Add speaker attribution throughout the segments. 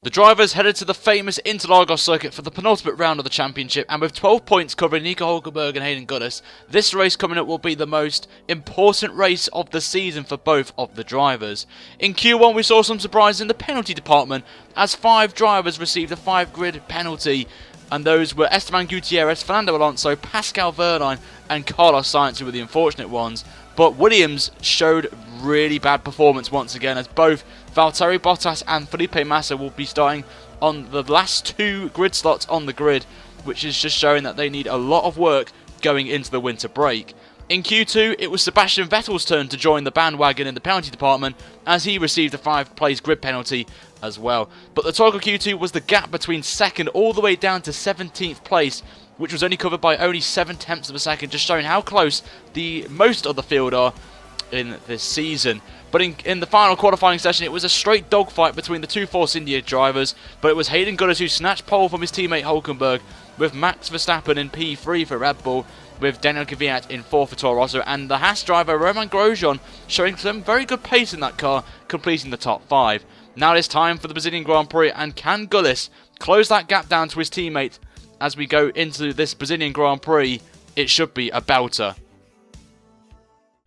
Speaker 1: The drivers headed to the famous Interlagos circuit for the penultimate round of the championship, and with 12 points covering Nico Hulkenberg and Hayden Gullis, this race coming up will be the most important race of the season for both of the drivers. In Q1 we saw some surprises in the penalty department as 5 drivers received a 5-grid penalty, and those were Esteban Gutierrez, Fernando Alonso, Pascal Wehrlein and Carlos Sainz, who were the unfortunate ones. But Williams showed really bad performance once again, as both Valtteri Bottas and Felipe Massa will be starting on the last 2 grid slots on the grid, which is just showing that they need a lot of work going into the winter break. In Q2, it was Sebastian Vettel's turn to join the bandwagon in the penalty department, as he received a 5-place grid penalty as well. But the talk of Q2 was the gap between 2nd all the way down to 17th place, which was only covered by only 7/10 of a second, just showing how close the most of the field are in this season. But in the final qualifying session, it was a straight dogfight between the 2 Force India drivers, but it was Hayden Gullis who snatched pole from his teammate Hulkenberg, with Max Verstappen in P3 for Red Bull, with Daniel Kvyat in 4 for Toro Rosso, and the Haas driver Romain Grosjean showing some very good pace in that car, completing the top 5. Now it is time for the Brazilian Grand Prix, and can Gullis close that gap down to his teammate as we go into this Brazilian Grand Prix? It should be a belter.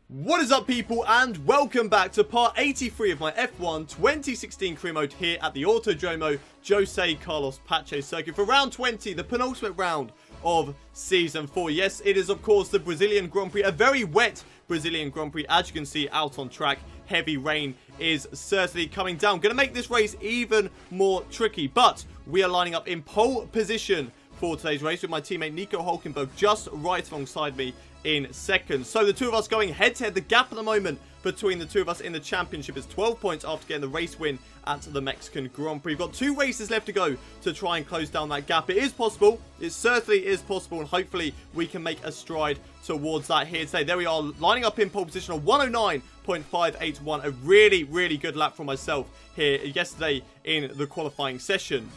Speaker 2: What is up, people, and welcome back to part 83 of my F1 2016 career mode here at the Autodromo Jose Carlos Pache circuit for round 20, the penultimate round of season 4. Yes, it is of course the Brazilian Grand Prix, a very wet Brazilian Grand Prix, as you can see out on track. Heavy rain is certainly coming down, going to make this race even more tricky, but we are lining up in pole position for today's race with my teammate Nico Hulkenberg just right alongside me in 2nd. So the two of us going head to head. The gap at the moment between the two of us in the championship is 12 points after getting the race win at the Mexican Grand Prix. We've got 2 races left to go to try and close down that gap. It is possible. It certainly is possible, and hopefully we can make a stride towards that here today. There we are, lining up in pole position of 109.581. A really, really good lap for myself here yesterday in the qualifying session.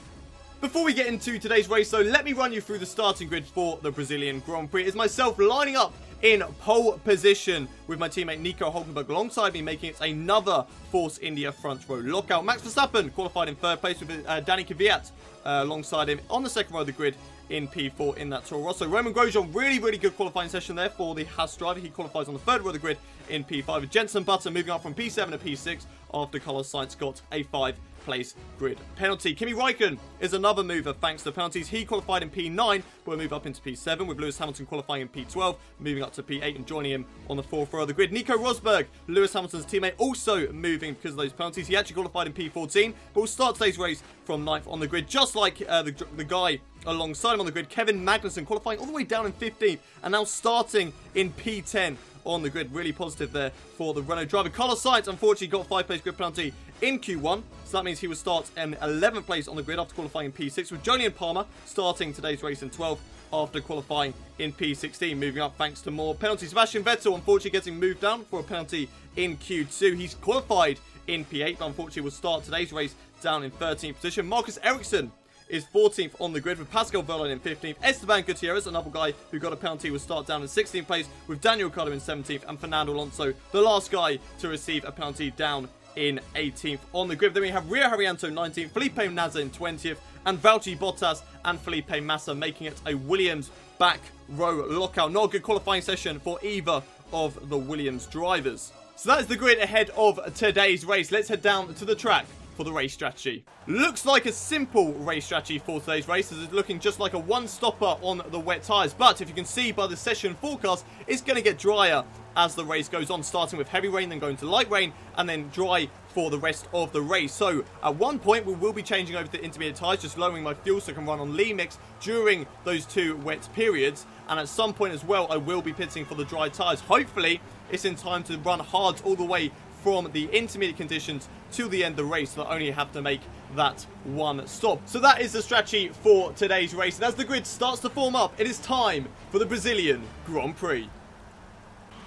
Speaker 2: Before we get into today's race, though, let me run you through the starting grid for the Brazilian Grand Prix. It's myself lining up in pole position with my teammate Nico Hulkenberg alongside me, making it another Force India front row lockout. Max Verstappen qualified in 3rd place with Dani Kvyat alongside him on the 2nd row of the grid in P4 in that Toro Rosso. Romain Grosjean, really good qualifying session there for the Haas driver. He qualifies on the 3rd row of the grid in P5, with Jenson Button moving up from P7 to P6 after Carlos Sainz got a 5-place grid penalty. Kimi Räikkönen is another mover thanks to the penalties. He qualified in P9, but will move up into P7, with Lewis Hamilton qualifying in P12, moving up to P8 and joining him on the 4th row of the grid. Nico Rosberg, Lewis Hamilton's teammate, also moving because of those penalties. He actually qualified in P14, but will start today's race from 9th on the grid, just like the guy alongside him on the grid, Kevin Magnussen, qualifying all the way down in 15th and now starting in P10 on the grid. Really positive there for the Renault driver. Carlos Sainz unfortunately got a 5-place grid penalty in Q1, so that means he will start in 11th place on the grid after qualifying in P6, with Julian Palmer starting today's race in 12th after qualifying in P16, moving up thanks to more penalties. Sebastian Vettel unfortunately getting moved down for a penalty in Q2. He's qualified in P8, but unfortunately will start today's race down in 13th position. Marcus Ericsson is 14th on the grid, with Pascal Wehrlein in 15th. Esteban Gutierrez, another guy who got a penalty, will start down in 16th place, with Daniel Ricciardo in 17th, and Fernando Alonso, the last guy to receive a penalty, down in 18th on the grid. Then we have Rio Haryanto 19th, Felipe Massa in 20th, and Valtteri Bottas and Felipe Massa making it a Williams back row lockout. Not a good qualifying session for either of the Williams drivers. So that is the grid ahead of today's race. Let's head down to the track for the race strategy. Looks like a simple race strategy for today's race, as it's looking just like a one-stopper on the wet tyres. But if you can see by the session forecast, it's going to get drier as the race goes on, starting with heavy rain, then going to light rain, and then dry for the rest of the race. So at one point we will be changing over to intermediate tyres, just lowering my fuel so I can run on lean mix during those 2 wet periods. And at some point as well, I will be pitting for the dry tyres. Hopefully it's in time to run hard all the way from the intermediate conditions to the end of the race, so I only have to make that one stop. So that is the strategy for today's race, and as the grid starts to form up, it is time for the Brazilian Grand Prix.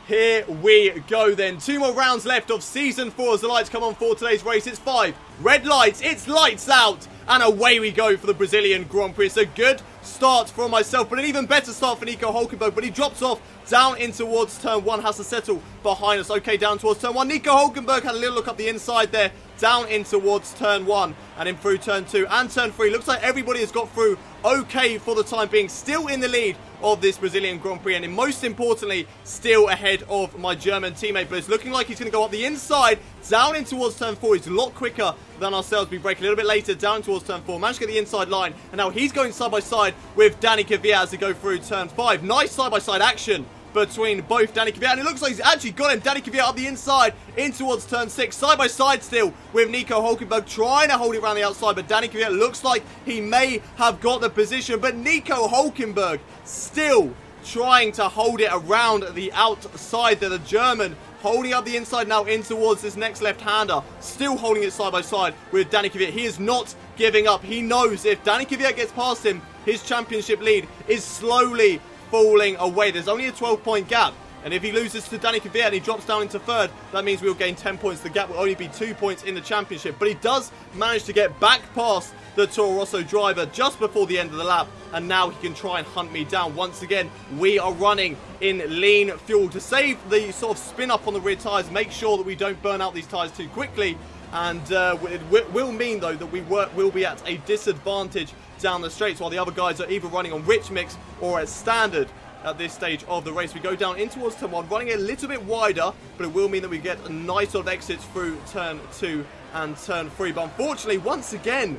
Speaker 2: Here we go then. 2 more rounds left of Season 4 as the lights come on for today's race. It's 5 red lights, it's lights out, and away we go for the Brazilian Grand Prix. It's a good start for myself, but an even better start for Nico Hulkenberg, but he drops off down in towards turn 1, has to settle behind us. Okay, down towards turn 1. Nico Hulkenberg had a little look up the inside there, down in towards turn 1 and in through turn 2 and turn 3. Looks like everybody has got through okay for the time being, still in the lead of this Brazilian Grand Prix, and most importantly, still ahead of my German teammate. But it's looking like he's going to go up the inside, down in towards turn 4. He's a lot quicker than ourselves. We break a little bit later, down towards turn 4. Managed to get the inside line, and now he's going side by side with Danny Kvyat as they go through turn 5. Nice side by side action between both Danny Kvyat, and it looks like he's actually got him. Danny Kvyat up the inside in towards turn 6, side by side still with Nico Hulkenberg trying to hold it around the outside, but Danny Kvyat looks like he may have got the position, but Nico Hulkenberg still trying to hold it around the outside there. The German holding up the inside now in towards this next left-hander, still holding it side by side with Danny Kvyat. He is not giving up. He knows if Danny Kvyat gets past him, his championship lead is slowly falling away. There's only a 12-point gap, and if he loses to Danny Kvyat and he drops down into third, that means we'll gain 10 points. The gap will only be 2 points in the championship, but he does manage to get back past the Toro Rosso driver just before the end of the lap, and now he can try and hunt me down. Once again, we are running in lean fuel to save the sort of spin up on the rear tyres, make sure that we don't burn out these tyres too quickly, and it will mean though that we will be at a disadvantage down the straights while the other guys are either running on rich mix or at standard at this stage of the race. We go down in towards turn 1, running a little bit wider, but it will mean that we get a nice sort of exits through turn 2 and turn 3. But unfortunately, once again,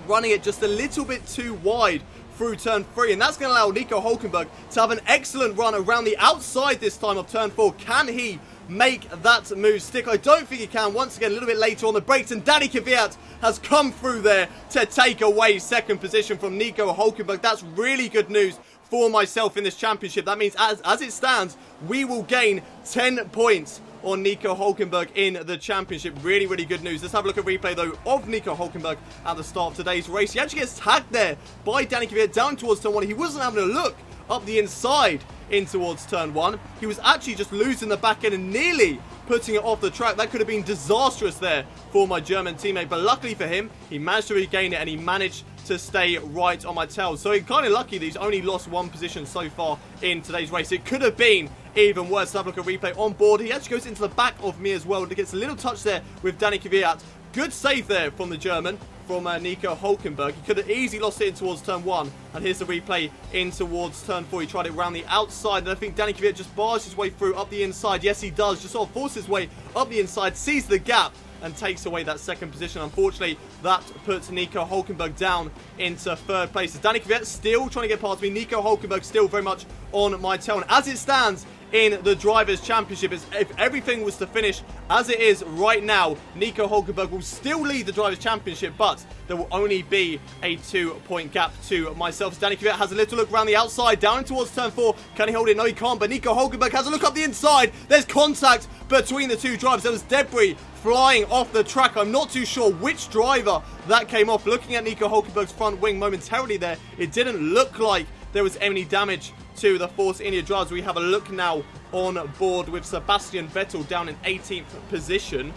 Speaker 2: running it just a little bit too wide through turn 3, and that's going to allow Nico Hulkenberg to have an excellent run around the outside this time of turn 4. Can he make that move stick? I don't think he can. Once again, a little bit later on the brakes, and Danny Kvyat has come through there to take away second position from Nico Hulkenberg. That's really good news for myself in this championship. That means as it stands, we will gain 10 points on Nico Hulkenberg in the championship. Really, really good news. Let's have a look at replay, though, of Nico Hulkenberg at the start of today's race. He actually gets tagged there by Danny Kvyat down towards turn 1. He wasn't having a look up the inside in towards turn 1. He was actually just losing the back end and nearly putting it off the track. That could have been disastrous there for my German teammate, but luckily for him, he managed to regain it and he managed to stay right on my tail. So he's kind of lucky that he's only lost one position so far in today's race. It could have been even worse. Let's have a look at replay on board. He actually goes into the back of me as well. It gets a little touch there with Danny Kvyat. Good save there from the German, from Nico Hulkenberg. He could have easily lost it in towards turn 1. And here's the replay in towards turn 4. He tried it around the outside, and I think Danny Kvyat just bars his way through up the inside. Yes, he does. Just sort of forces his way up the inside, sees the gap, and takes away that second position. Unfortunately, that puts Nico Hulkenberg down into third place. Danny Kvyat still trying to get past me. Nico Hulkenberg still very much on my tail. And as it stands in the Drivers' Championship, if everything was to finish as it is right now, Nico Hulkenberg will still lead the Drivers' Championship, but there will only be a 2-point gap to myself. Danny Kvyat has a little look around the outside, down towards turn 4. Can he hold it? No, he can't, but Nico Hulkenberg has a look up the inside. There's contact between the two drivers. There was debris flying off the track. I'm not too sure which driver that came off. Looking at Nico Hulkenberg's front wing momentarily there, it didn't look like there was any damage to the Force India drivers. We have a look now on board with Sebastian Vettel down in 18th position.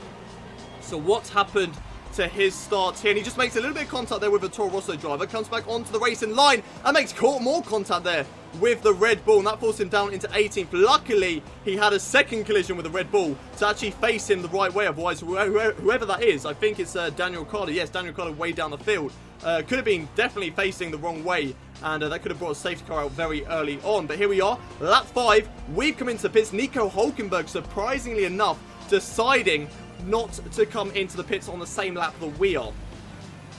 Speaker 2: So what's happened to his start here? And he just makes a little bit of contact there with a Toro Rosso driver, comes back onto the racing line and makes more contact there with the Red Bull, and that forced him down into 18th. Luckily, he had a second collision with the Red Bull to actually face him the right way. Otherwise, whoever that is, I think it's Daniel Ricciardo. Yes, Daniel Ricciardo way down the field. Could have been definitely facing the wrong way, and that could have brought a safety car out very early on. But here we are, lap 5. We've come into pits. Nico Hulkenberg, surprisingly enough, deciding not to come into the pits on the same lap that we are.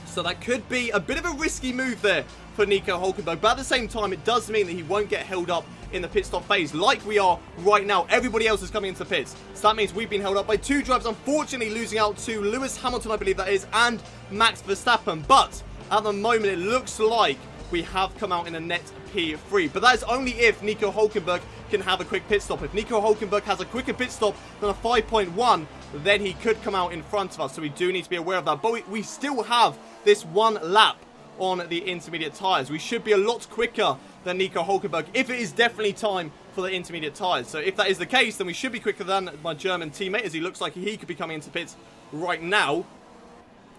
Speaker 2: So that could be a bit of a risky move there for Nico Hulkenberg, but at the same time, it does mean that he won't get held up in the pit stop phase like we are right now. Everybody else is coming into the pits, so that means we've been held up by two drivers, unfortunately losing out to Lewis Hamilton, I believe that is, and Max Verstappen. But at the moment, it looks like we have come out in a net P3, but that is only if Nico Hulkenberg can have a quick pit stop. If Nico Hulkenberg has a quicker pit stop than a 5.1, then he could come out in front of us, so we do need to be aware of that. But we still have this one lap on the intermediate tyres. We should be a lot quicker than Nico Hulkenberg if it is definitely time for the intermediate tyres. So if that is the case, then we should be quicker than my German teammate, as he looks like he could be coming into pits right now.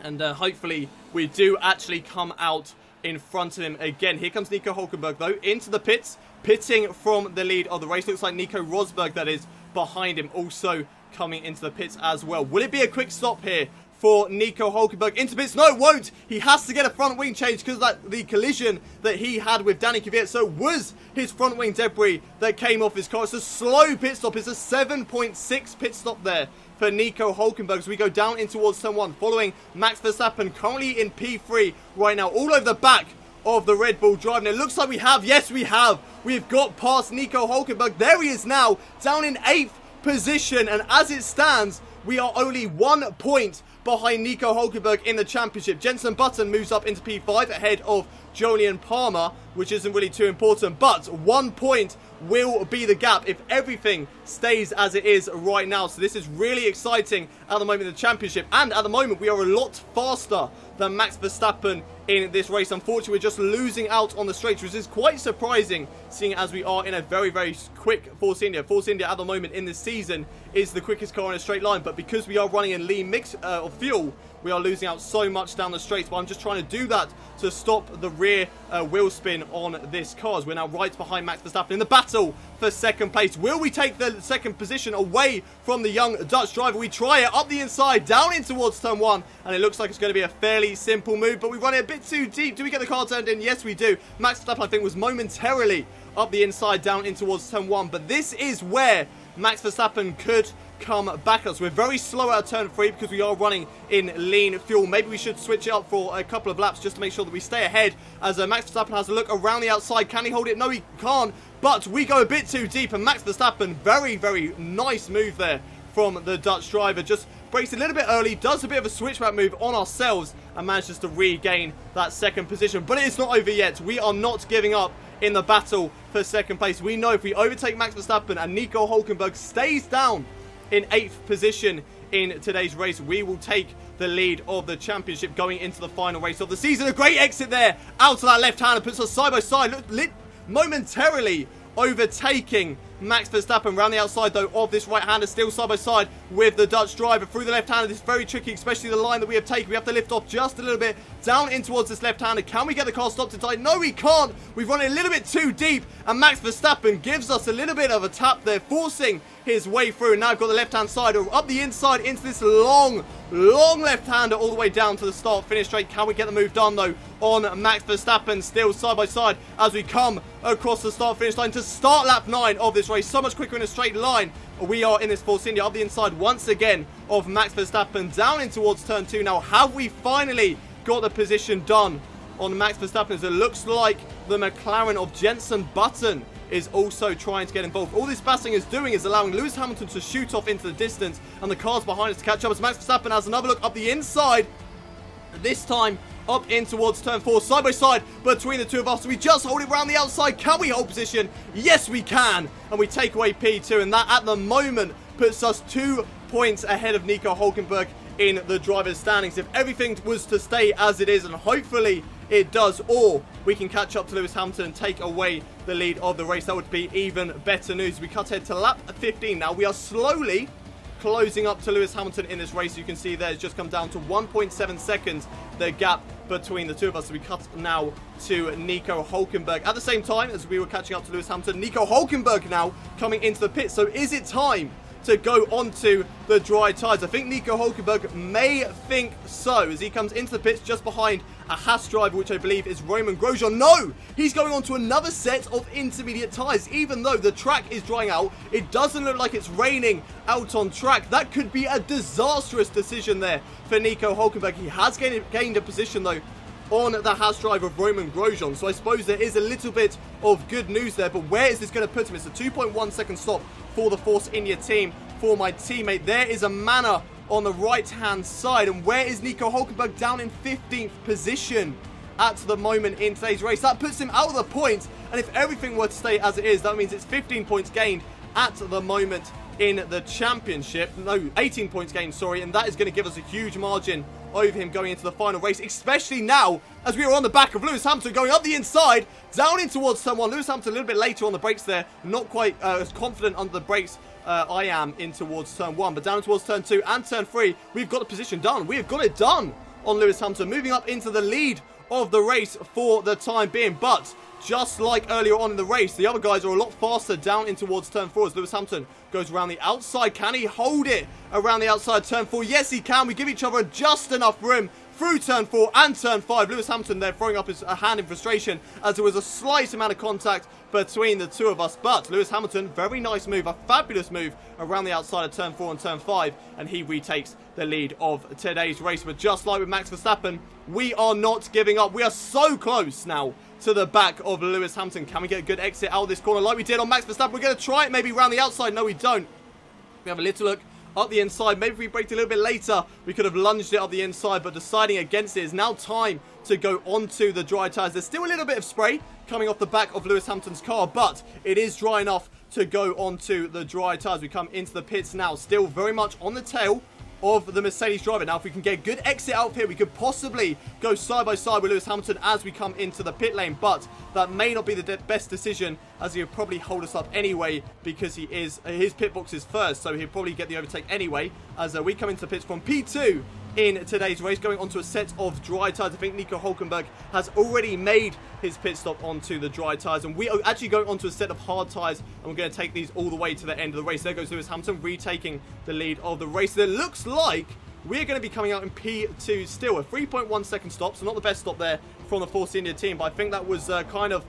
Speaker 2: And hopefully we do actually come out in front of him again. Here comes Nico Hulkenberg, though, into the pits. pitting from the lead of the race. Looks like Nico Rosberg, that is, behind him, also coming into the pits as well. Will it be a quick stop here for Nico Hulkenberg into pits? No, it won't. He has to get a front wing change because the collision that he had with Danny Kvyat. So was his front wing debris that came off his car. It's a slow pit stop. It's a 7.6 pit stop there for Nico Hulkenberg. So we go down in towards turn 1, following Max Verstappen, currently in P3 right now, all over the back of the Red Bull drive. And it looks like we have, yes we have, we've got past Nico Hulkenberg. There he is now, down in 8th position, and as it stands, we are only 1 point behind Nico Hulkenberg in the championship. Jenson Button moves up into P5 ahead of Jolyon Palmer, which isn't really too important, but 1 point will be the gap if everything stays as it is right now. So this is really exciting at the moment in the championship, and at the moment we are a lot faster than Max Verstappen in this race. Unfortunately, we're just losing out on the straights, which is quite surprising, seeing as we are in a very, very quick Force India. Force India at the moment in this season is the quickest car in a straight line, but because we are running a lean mix of fuel, we are losing out so much down the straights. But I'm just trying to do that to stop the rear wheel spin on this car, as we're now right behind Max Verstappen in the battle for second place. Will we take the second position away from the young Dutch driver? We try it up the inside, down in towards turn 1, and it looks like it's going to be a fairly simple move, but we run it a bit too deep. Do we get the car turned in? Yes, we do. Max Verstappen, I think, was momentarily up the inside, down in towards turn 1, but this is where Max Verstappen could come back at us. We're very slow out of turn 3 because we are running in lean fuel. Maybe we should switch it up for a couple of laps just to make sure that we stay ahead, as Max Verstappen has a look around the outside. Can he hold it? No, he can't, but we go a bit too deep, and Max Verstappen, very, very nice move there from the Dutch driver, just breaks a little bit early, does a bit of a switchback move on ourselves, and manages to regain that second position. But it's not over yet. We are not giving up in the battle for second place. We know if we overtake Max Verstappen and Nico Hulkenberg stays down in 8th position in today's race, we will take the lead of the championship going into the final race of the season. A great exit there out of that left-hander, puts us side by side, momentarily overtaking Max Verstappen round the outside though of this right-hander, still side by side with the Dutch driver through the left-hander. This is very tricky, especially the line that we have taken. We have to lift off just a little bit down in towards this left-hander. Can we get the car stopped in time? No, we can't. We've run it a little bit too deep, and Max Verstappen gives us a little bit of a tap there, forcing his way through. And now I've got the left-hand side up the inside into this long left-hander all the way down to the start finish straight. Can we get the move done though on Max Verstappen? Still side by side as we come across the start finish line to start lap 9 of this race. So much quicker in a straight line. We are in this Force India up the inside once again of Max Verstappen, down in towards turn 2 now. Have we finally got the position done on Max Verstappen, as it looks like the McLaren of Jenson Button is also trying to get involved. All this passing is doing is allowing Lewis Hamilton to shoot off into the distance, and the cars behind us to catch up, as Max Verstappen has another look up the inside, this time up in towards turn 4, side by side between the two of us. We just hold it around the outside. Can we hold position? Yes, we can, and we take away P2, and that at the moment puts us 2 points ahead of Nico Hulkenberg in the driver's standings. If everything was to stay as it is, and hopefully it does, or we can catch up to Lewis Hamilton and take away the lead of the race, that would be even better news. We cut ahead to lap 15 now. We are slowly closing up to Lewis Hamilton in this race. You can see there it's just come down to 1.7 seconds, the gap between the two of us. So we cut now to Nico Hulkenberg. At the same time as we were catching up to Lewis Hamilton, Nico Hulkenberg now coming into the pit. So is it time to go onto the dry tyres? I think Nico Hulkenberg may think so, as he comes into the pits just behind a Haas driver, which I believe is Roman Grosjean. No! He's going on to another set of intermediate tyres. Even though the track is drying out, it doesn't look like it's raining out on track. That could be a disastrous decision there for Nico Hulkenberg. He has gained a position though on the Haas driver of Roman Grosjean, so I suppose there is a little bit of good news there. But where is this going to put him? It's a 2.1 second stop for the Force India team for my teammate. There is a Manor on the right hand side, and where is Nico Hulkenberg? Down in 15th position at the moment in today's race. That puts him out of the points, and if everything were to stay as it is, that means it's 15 points gained at the moment in the championship. No, 18 points gained, sorry, and that is going to give us a huge margin over him going into the final race, especially now as we are on the back of Lewis Hamilton going up the inside, down in towards turn 1. Lewis Hamilton a little bit later on the brakes there, not quite as confident under the brakes I am in towards turn 1, but down towards turn 2 and turn 3, we've got the position done. We have got it done on Lewis Hamilton, moving up into the lead of the race for the time being. But just like earlier on in the race, the other guys are a lot faster down in towards turn 4 as Lewis Hamilton goes around the outside. Can he hold it around the outside turn 4? Yes, he can. We give each other just enough room through turn 4 and turn 5. Lewis Hamilton there throwing up his hand in frustration as there was a slight amount of contact between the two of us. But Lewis Hamilton, very nice move, a fabulous move around the outside of turn 4 and turn 5. And he retakes the lead of today's race. But just like with Max Verstappen, we are not giving up. We are so close now to the back of Lewis Hamilton. Can we get a good exit out of this corner like we did on Max Verstappen? We're going to try it maybe around the outside. No, we don't. We have a little look up the inside. Maybe if we braked a little bit later, we could have lunged it up the inside, but deciding against it. Is now time to go onto the dry tyres. There's still a little bit of spray coming off the back of Lewis Hamilton's car, but it is dry enough to go onto the dry tyres. We come into the pits now, still very much on the tail of the Mercedes driver. Now, if we can get a good exit out here, we could possibly go side by side with Lewis Hamilton as we come into the pit lane, but that may not be the best decision, as he would probably hold us up anyway, because his pit box is first, so he'll probably get the overtake anyway, as we come into the pits from P2 in today's race, going onto a set of dry tyres. I think Nico Hülkenberg has already made his pit stop onto the dry tyres, and we are actually going onto a set of hard tyres, and we're going to take these all the way to the end of the race. There goes Lewis Hamilton retaking the lead of the race. It looks like we're going to be coming out in P2 still, a 3.1 second stop, so not the best stop there from the Force India team, but I think that was kind of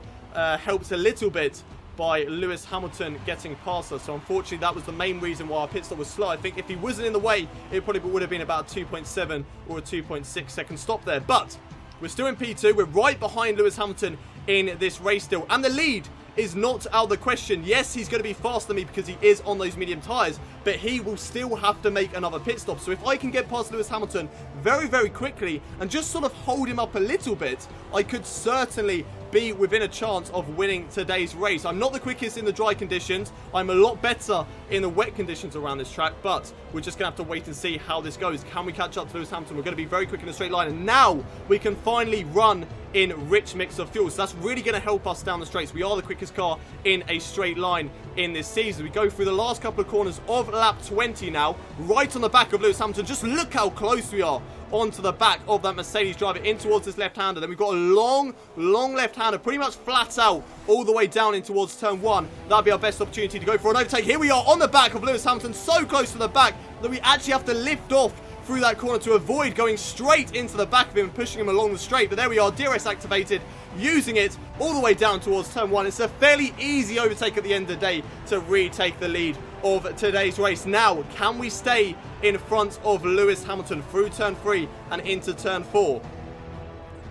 Speaker 2: helped a little bit by Lewis Hamilton getting past us. So unfortunately, that was the main reason why our pit stop was slow. I think if he wasn't in the way, it probably would have been about 2.7 or a 2.6 second stop there. But we're still in P2. We're right behind Lewis Hamilton in this race still, and the lead is not out of the question. Yes, he's going to be faster than me because he is on those medium tyres, but he will still have to make another pit stop. So if I can get past Lewis Hamilton very, very quickly and just sort of hold him up a little bit, I could certainly be within a chance of winning today's race. I'm not the quickest in the dry conditions. I'm a lot better in the wet conditions around this track, but we're just going to have to wait and see how this goes. Can we catch up to Lewis Hamilton? We're going to be very quick in a straight line, and now we can finally run in rich mix of fuel. So that's really going to help us down the straights. We are the quickest car in a straight line in this season. We go through the last couple of corners of lap 20 now, right on the back of Lewis Hamilton. Just look how close we are onto the back of that Mercedes driver in towards this left-hander. Then we've got a long left-hander, pretty much flat out all the way down in towards turn 1. That'll be our best opportunity to go for an overtake. Here we are on the back of Lewis Hamilton, so close to the back that we actually have to lift off through that corner to avoid going straight into the back of him and pushing him along the straight. But there we are, DRS activated, using it all the way down towards turn 1. It's a fairly easy overtake at the end of the day to retake the lead of today's race. Now, can we stay in front of Lewis Hamilton through turn 3 and into turn 4?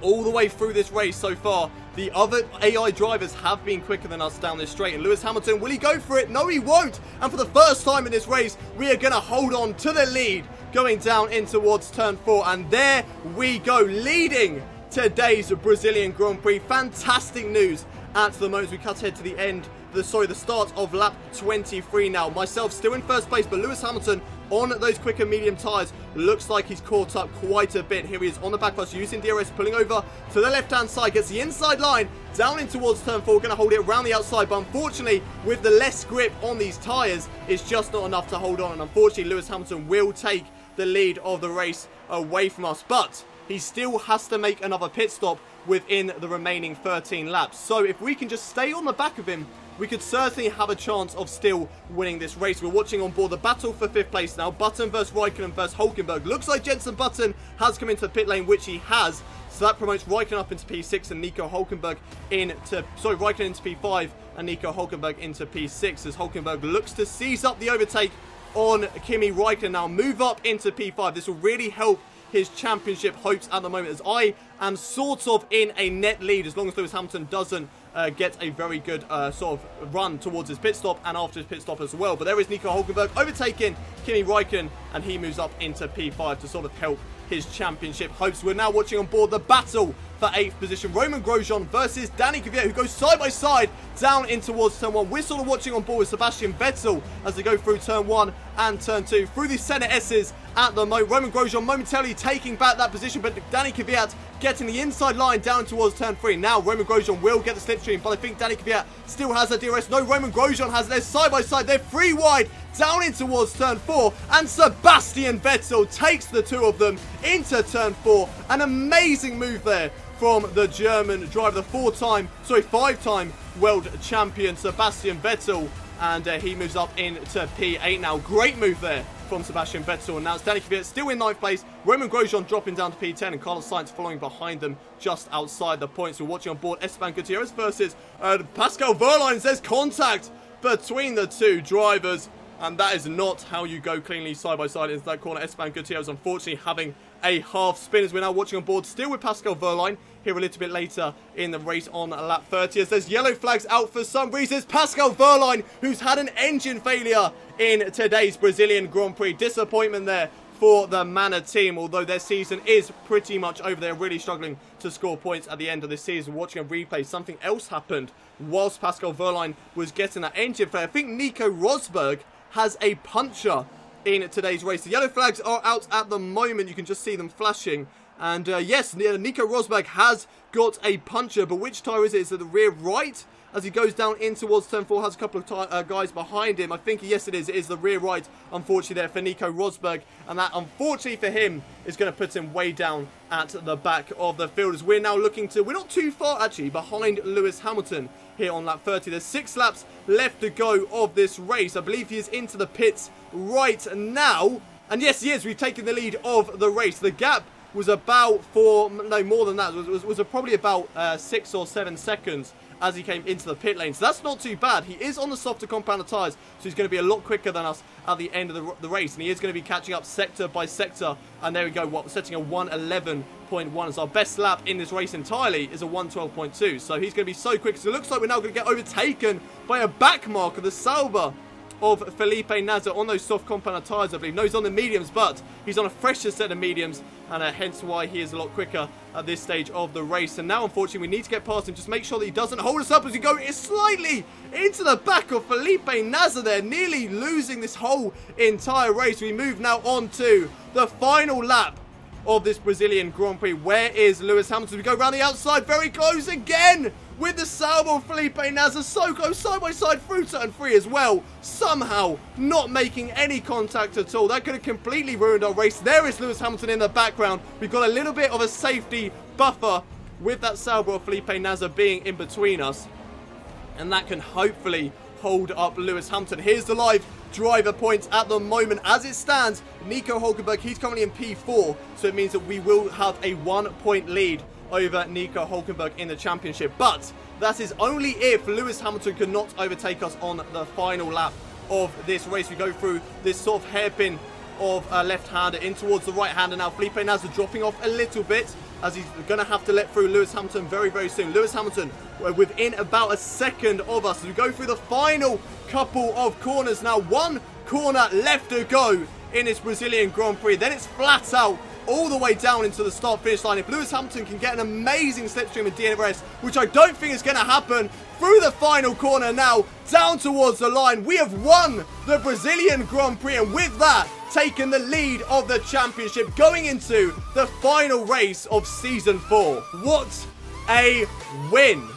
Speaker 2: All the way through this race so far, the other AI drivers have been quicker than us down this straight. And Lewis Hamilton, will he go for it? No, he won't. And for the first time in this race, we are going to hold on to the lead going down in towards turn 4. And there we go, leading today's Brazilian Grand Prix. Fantastic news at the moment. We cut ahead to the end, the start of lap 23 now. Myself still in first place, but Lewis Hamilton on those quicker medium tyres looks like he's caught up quite a bit. Here he is on the back of us using DRS, pulling over to the left-hand side, gets the inside line down in towards turn 4, going to hold it around the outside, but unfortunately with the less grip on these tyres, it's just not enough to hold on, and unfortunately Lewis Hamilton will take the lead of the race away from us, but he still has to make another pit stop within the remaining 13 laps. So if we can just stay on the back of him, we could certainly have a chance of still winning this race. We're watching on board the battle for 5th place now. Button versus Raikkonen versus Hülkenberg. Looks like Jenson Button has come into the pit lane, which he has. So that promotes Raikkonen up into P6 and Nico Hülkenberg Raikkonen into P5 and Nico Hülkenberg into P6 as Hülkenberg looks to seize up the overtake on Kimi Raikkonen now. Move up into P5. This will really help his championship hopes at the moment, as I am sort of in a net lead as long as Lewis Hamilton doesn't get a very good sort of run towards his pit stop and after his pit stop as well. But there is Nico Hülkenberg overtaking Kimi Raikkonen, and he moves up into P5 to sort of help his championship hopes. We're now watching on board the battle for 8th position. Roman Grosjean versus Danny Kvyat, who goes side by side down in towards turn 1. We're sort of watching on board with Sebastian Vettel as they go through turn 1 and turn 2 through the center S's at the moment. Roman Grosjean momentarily taking back that position, but Danny Kvyat getting the inside line down towards turn 3. Now Roman Grosjean will get the slipstream, but I think Danny Kvyat still has a DRS. No, Roman Grosjean has it. They're side by side. They're 3 wide down in towards turn 4, and Sebastian Vettel takes the two of them into turn 4. An amazing move there from the German driver, the five-time world champion Sebastian Vettel, and he moves up into P8 now. Great move there from Sebastian Vettel, and now it's Danny Kvyat still in 9th place, Roman Grosjean dropping down to P10, and Carlos Sainz following behind them just outside the points. We're watching on board Esteban Gutierrez versus Pascal Wehrlein. There's contact between the two drivers, and that is not how you go cleanly side by side into that corner. Esteban Gutierrez unfortunately having a half spin, as we're now watching on board still with Pascal Wehrlein here a little bit later in the race on lap 30, as there's yellow flags out for some reasons. Pascal Wehrlein, who's had an engine failure in today's Brazilian Grand Prix. Disappointment there for the Manor team, although their season is pretty much over. They're really struggling to score points at the end of the season. Watching a replay, something else happened whilst Pascal Wehrlein was getting that engine failure. I think Nico Rosberg has a puncture in today's race. The yellow flags are out at the moment. You can just see them flashing. And yes, Nico Rosberg has got a puncture, but which tyre is it? Is it the rear right? As he goes down in towards turn 4, has a couple of guys behind him. I think, yes, it is. It is the rear right, unfortunately, there for Nico Rosberg. And that, unfortunately for him, is going to put him way down at the back of the field. As we're now looking to, we're not too far, actually, behind Lewis Hamilton here on lap 30. There's 6 laps left to go of this race. I believe he is into the pits right now. And yes, he is. We've taken the lead of the race. The gap was about more than that. It was probably about 6 or 7 seconds as he came into the pit lane. So that's not too bad. He is on the softer compound of tyres, so he's going to be a lot quicker than us at the end of the race. And he is going to be catching up sector by sector. And there we go, setting a 1:11.1. So our best lap in this race entirely is a 1:12.2. So he's going to be so quick. So it looks like we're now going to get overtaken by a back marker, the Sauber of Felipe Nasr on those soft compound tyres, I believe. No, he's on the mediums, but he's on a fresher set of mediums, and hence why he is a lot quicker at this stage of the race. And now, unfortunately, we need to get past him. Just make sure that he doesn't hold us up as we go slightly into the back of Felipe Nasr there, nearly losing this whole entire race. We move now on to the final lap of this Brazilian Grand Prix. Where is Lewis Hamilton? We go around the outside, very close again with the Sauber of Felipe Nasr, so close, side by side through turn 3 as well. Somehow not making any contact at all. That could have completely ruined our race. There is Lewis Hamilton in the background. We've got a little bit of a safety buffer with that Sauber of Felipe Nasr being in between us, and that can hopefully hold up Lewis Hamilton. Here's the live driver points at the moment. As it stands, Nico Hulkenberg, he's currently in P4, so it means that we will have a 1-point lead over Nico Hulkenberg in the championship. But that is only if Lewis Hamilton cannot overtake us on the final lap of this race. We go through this sort of hairpin of a left-hander in towards the right-hander now. Felipe Nasr dropping off a little bit as he's going to have to let through Lewis Hamilton very, very soon. Lewis Hamilton within about a second of us as we go through the final couple of corners now. One corner left to go in this Brazilian Grand Prix. Then it's flat out all the way down into the start-finish line. If Lewis Hamilton can get an amazing slipstream with DRS, which I don't think is going to happen, through the final corner now, down towards the line, we have won the Brazilian Grand Prix, and with that, taken the lead of the championship, going into the final race of Season 4. What a win!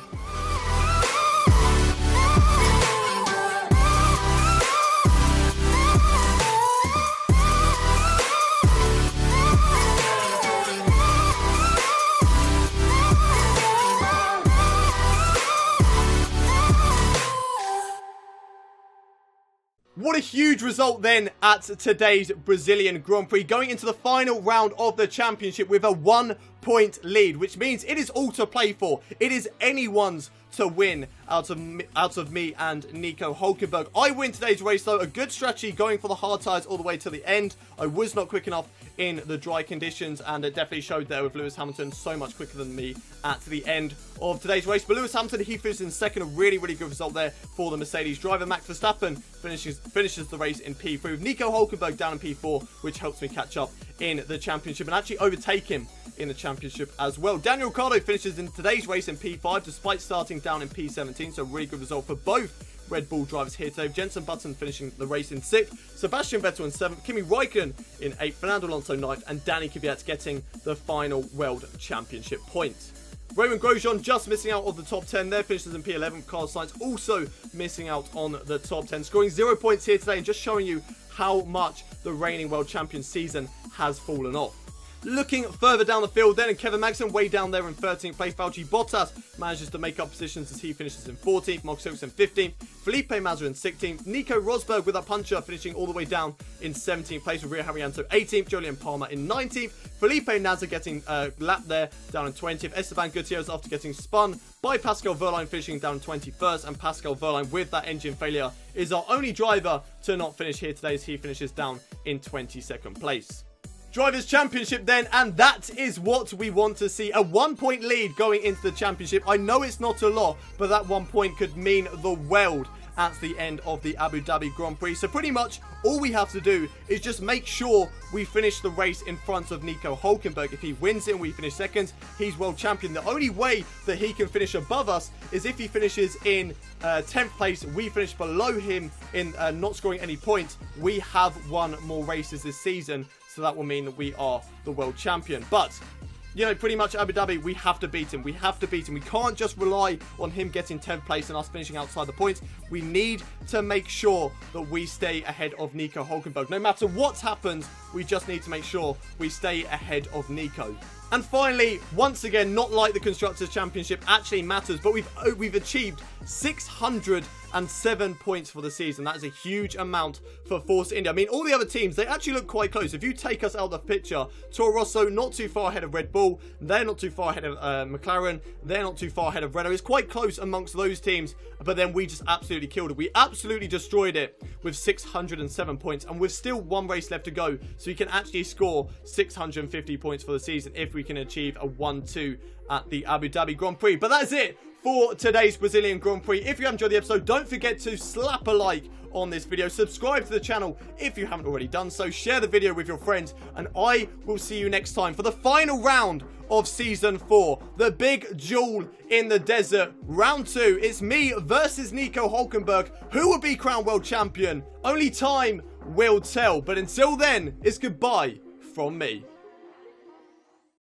Speaker 2: What a huge result then at today's Brazilian Grand Prix, going into the final round of the championship with a 1-point lead, which means it is all to play for. It is anyone's to win out of me and Nico Hulkenberg. I win today's race though. A good strategy going for the hard tyres all the way to the end. I was not quick enough in the dry conditions, and it definitely showed there with Lewis Hamilton so much quicker than me at the end of today's race. But Lewis Hamilton, he finishes in second. A really, really good result there for the Mercedes driver. Max Verstappen finishes the race in P3 with Nico Hulkenberg down in P4, which helps me catch up in the championship and actually overtake him in the championship as well. Daniel Ricciardo finishes in today's race in P5 despite starting down in P17, so a really good result for both Red Bull drivers here today. Jenson Button finishing the race in 6th, Sebastian Vettel in 7th, Kimi Räikkönen in 8th, Fernando Alonso 9th, and Danny Kvyat getting the final World Championship points. Raymond Grosjean just missing out of the top 10 there, finishes in P11. Carlos Sainz also missing out on the top 10, scoring 0 points here today and just showing you how much the reigning world champion season has fallen off. Looking further down the field then, and Kevin Magnussen way down there in 13th place. Valtteri Bottas manages to make up positions as he finishes in 14th. Marcus Ericsson 15th. Felipe Massa in 16th. Nico Rosberg with a puncher finishing all the way down in 17th place. With Rio Haryanto 18th. Julian Palmer in 19th. Felipe Nasr getting a lap there down in 20th. Esteban Gutierrez after getting spun by Pascal Wehrlein finishing down in 21st. And Pascal Wehrlein with that engine failure is our only driver to not finish here today as he finishes down in 22nd place. Drivers' Championship then, and that is what we want to see. A 1 point lead going into the championship. I know it's not a lot, but that 1 point could mean the world at the end of the Abu Dhabi Grand Prix. So pretty much all we have to do is just make sure we finish the race in front of Nico Hülkenberg. If he wins it and we finish second, he's world champion. The only way that he can finish above us is if he finishes in 10th place. We finish below him in not scoring any points. We have won more races this season, so that will mean that we are the world champion. But you know, pretty much Abu Dhabi, we have to beat him. We have to beat him. We can't just rely on him getting 10th place and us finishing outside the points. We need to make sure that we stay ahead of Nico Hülkenberg. No matter what happens, we just need to make sure we stay ahead of Nico. And finally, once again, not like the Constructors' Championship actually matters, but we've achieved 607 points for the season. That is a huge amount for Force India. I mean, all the other teams, they actually look quite close. If you take us out of the picture, Toro Rosso not too far ahead of Red Bull. They're not too far ahead of McLaren. They're not too far ahead of Renault. It's quite close amongst those teams, but then we just absolutely killed it. We absolutely destroyed it with 607 points, and with still one race left to go, so you can actually score 650 points for the season if we can achieve a 1-2 at the Abu Dhabi Grand Prix. But that's it for today's Brazilian Grand Prix. If you have enjoyed the episode, don't forget to slap a like on this video. Subscribe to the channel if you haven't already done so. Share the video with your friends, and I will see you next time for the final round of Season 4. The big duel in the desert. Round 2. It's me versus Nico Hülkenberg. Who will be crowned world champion? Only time will tell. But until then, it's goodbye from me.